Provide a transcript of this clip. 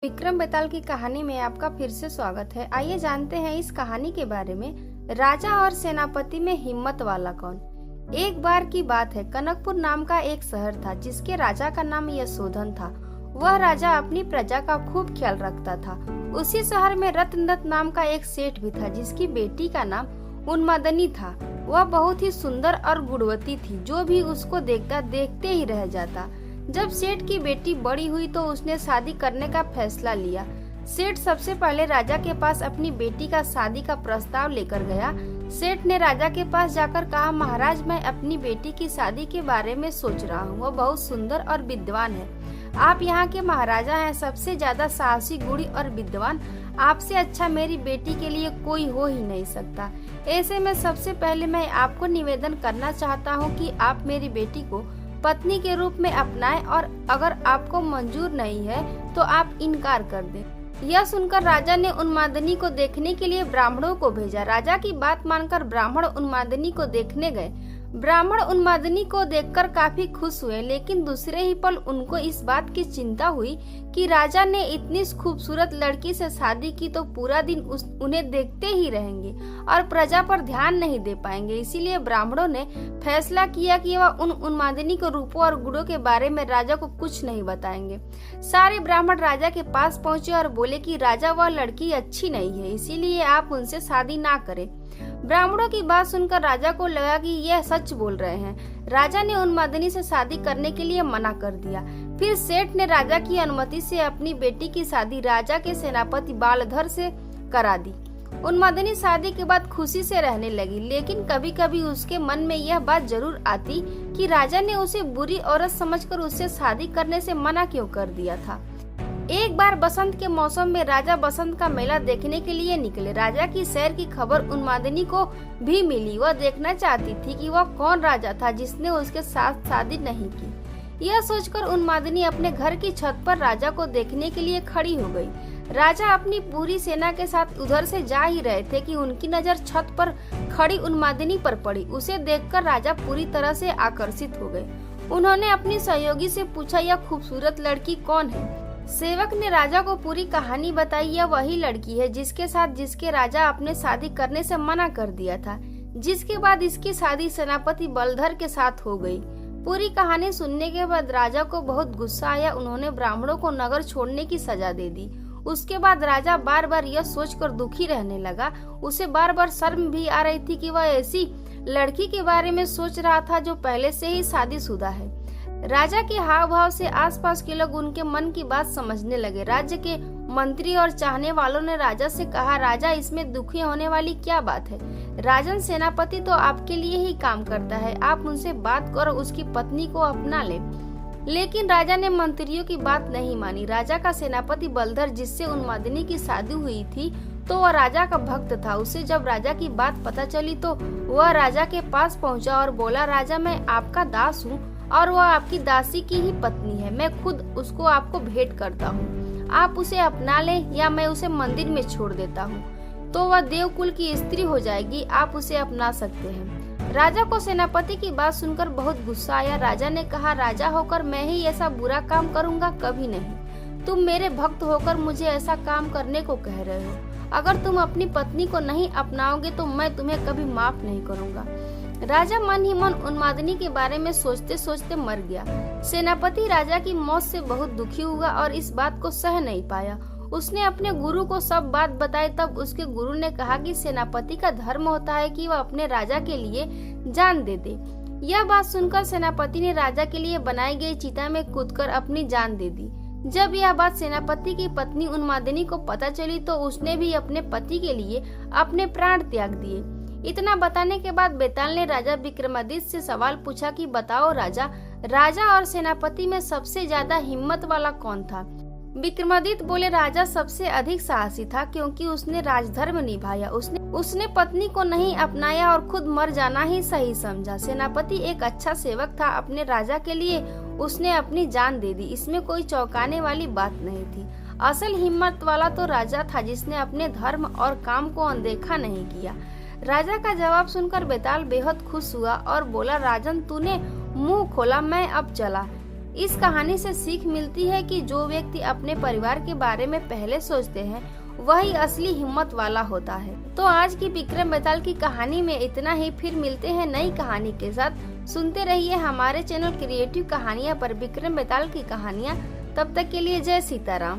विक्रम बेताल की कहानी में आपका फिर से स्वागत है। आइए जानते हैं इस कहानी के बारे में। राजा और सेनापति में हिम्मत वाला कौन। एक बार की बात है, कनकपुर नाम का एक शहर था जिसके राजा का नाम यशोधन था। वह राजा अपनी प्रजा का खूब ख्याल रखता था। उसी शहर में रत्नदत्त नाम का एक सेठ भी था जिसकी बेटी का नाम उन्मादनी था। वह बहुत ही सुंदर और गुणवती थी, जो भी उसको देखता देखते ही रह जाता। जब सेठ की बेटी बड़ी हुई तो उसने शादी करने का फैसला लिया। सेठ सबसे पहले राजा के पास अपनी बेटी का शादी का प्रस्ताव लेकर गया। सेठ ने राजा के पास जाकर कहा, महाराज, मैं अपनी बेटी की शादी के बारे में सोच रहा हूँ। वह बहुत सुंदर और विद्वान है। आप यहाँ के महाराजा हैं, सबसे ज्यादा साहसी, गुणी और विद्वान। आपसे अच्छा मेरी बेटी के लिए कोई हो ही नहीं सकता। ऐसे में सबसे पहले मैं आपको निवेदन करना चाहता हूँ कि आप मेरी बेटी को पत्नी के रूप में अपनाएं, और अगर आपको मंजूर नहीं है तो आप इनकार कर दें। यह सुनकर राजा ने उन्मादनी को देखने के लिए ब्राह्मणों को भेजा। राजा की बात मानकर ब्राह्मण उन्मादनी को देखने गए। ब्राह्मण उन्मादनी को देखकर काफी खुश हुए, लेकिन दूसरे ही पल उनको इस बात की चिंता हुई कि राजा ने इतनी खूबसूरत लड़की से शादी की तो पूरा दिन उन्हें देखते ही रहेंगे और प्रजा पर ध्यान नहीं दे पाएंगे। इसीलिए ब्राह्मणों ने फैसला किया कि वह उन्मादनी के रूपों और गुणों के बारे में राजा को कुछ नहीं बताएंगे। सारे ब्राह्मण राजा के पास पहुंचे और बोले कि राजा, वह लड़की अच्छी नहीं है, इसीलिए आप उनसे शादी ना करें। ब्राह्मणों की बात सुनकर राजा को लगा कि यह सच बोल रहे हैं। राजा ने उन्मादनी से शादी करने के लिए मना कर दिया। फिर सेठ ने राजा की अनुमति से अपनी बेटी की शादी राजा के सेनापति बालधर से करा दी। उन्मादनी शादी के बाद खुशी से रहने लगी, लेकिन कभी कभी उसके मन में यह बात जरूर आती कि राजा ने उसे बुरी औरत समझकर उससे शादी करने से मना क्यों कर दिया था। एक बार बसंत के मौसम में राजा बसंत का मेला देखने के लिए निकले। राजा की सैर की खबर उन्मादनी को भी मिली। वह देखना चाहती थी कि वह कौन राजा था जिसने उसके साथ शादी नहीं की। यह सोचकर उन्मादनी अपने घर की छत पर राजा को देखने के लिए खड़ी हो गई। राजा अपनी पूरी सेना के साथ उधर से जा ही रहे थे कि उनकी नजर छत पर खड़ी उन्मादनी पर पड़ी। उसे देखकर राजा पूरी तरह से आकर्षित हो गए। उन्होंने अपनी सहयोगी से पूछा, यह खूबसूरत लड़की कौन है। सेवक ने राजा को पूरी कहानी बताई। यह वही लड़की है जिसके राजा अपने शादी करने से मना कर दिया था, जिसके बाद इसकी शादी सेनापति बलधर के साथ हो गई। पूरी कहानी सुनने के बाद राजा को बहुत गुस्सा आया। उन्होंने ब्राह्मणों को नगर छोड़ने की सजा दे दी। उसके बाद राजा बार बार यह सोचकर दुखी रहने लगा। उसे बार बार शर्म भी आ रही थी कि वह ऐसी लड़की के बारे में सोच रहा था जो पहले से ही शादीशुदा है। राजा के हाव भाव से आसपास के लोग उनके मन की बात समझने लगे। राज्य के मंत्री और चाहने वालों ने राजा से कहा, राजा, इसमें दुखी होने वाली क्या बात है। राजन सेनापति तो आपके लिए ही काम करता है, आप उनसे बात कर उसकी पत्नी को अपना ले। लेकिन राजा ने मंत्रियों की बात नहीं मानी। राजा का सेनापति बलधर, जिससे उन्मादनी की शादी हुई थी, तो वह राजा का भक्त था। उसे जब राजा की बात पता चली तो वह राजा के पास पहुंचा और बोला, राजा, मैं आपका दास हूँ और वह आपकी दासी की ही पत्नी है। मैं खुद उसको आपको भेंट करता हूँ। आप उसे अपना लें या मैं उसे मंदिर में छोड़ देता हूँ तो वह देवकुल की स्त्री हो जाएगी। आप उसे अपना सकते हैं। राजा को सेनापति की बात सुनकर बहुत गुस्सा आया। राजा ने कहा, राजा होकर मैं ही ऐसा बुरा काम करूँगा? कभी नहीं। तुम मेरे भक्त होकर मुझे ऐसा काम करने को कह रहे हो। अगर तुम अपनी पत्नी को नहीं अपनाओगे तो मैं तुम्हें कभी माफ नहीं करूँगा। राजा मन ही मन उन्मादनी के बारे में सोचते सोचते मर गया। सेनापति राजा की मौत से बहुत दुखी हुआ और इस बात को सह नहीं पाया। उसने अपने गुरु को सब बात बताई। तब उसके गुरु ने कहा कि सेनापति का धर्म होता है कि वह अपने राजा के लिए जान दे दे। यह बात सुनकर सेनापति ने राजा के लिए बनाई गई चिता में कूदकर अपनी जान दे दी। जब यह बात सेनापति की पत्नी उन्मादनी को पता चली तो उसने भी अपने पति के लिए अपने प्राण त्याग दिए। इतना बताने के बाद बेताल ने राजा विक्रमादित्य से सवाल पूछा कि बताओ राजा और सेनापति में सबसे ज्यादा हिम्मत वाला कौन था। विक्रमादित्य बोले, राजा सबसे अधिक साहसी था क्योंकि उसने राजधर्म निभाया। उसने पत्नी को नहीं अपनाया और खुद मर जाना ही सही समझा। सेनापति एक अच्छा सेवक था। अपने राजा के लिए उसने अपनी जान दे दी। इसमें कोई चौंकाने वाली बात नहीं थी। असल हिम्मत वाला तो राजा था जिसने अपने धर्म और काम को अनदेखा नहीं किया। राजा का जवाब सुनकर बेताल बेहद खुश हुआ और बोला, राजन, तूने मुंह खोला, मैं अब चला। इस कहानी से सीख मिलती है कि जो व्यक्ति अपने परिवार के बारे में पहले सोचते हैं वही असली हिम्मत वाला होता है। तो आज की विक्रम बेताल की कहानी में इतना ही। फिर मिलते हैं नई कहानी के साथ। सुनते रहिए हमारे चैनल क्रिएटिव कहानियाँ पर विक्रम बेताल की कहानियाँ। तब तक के लिए जय सीताराम।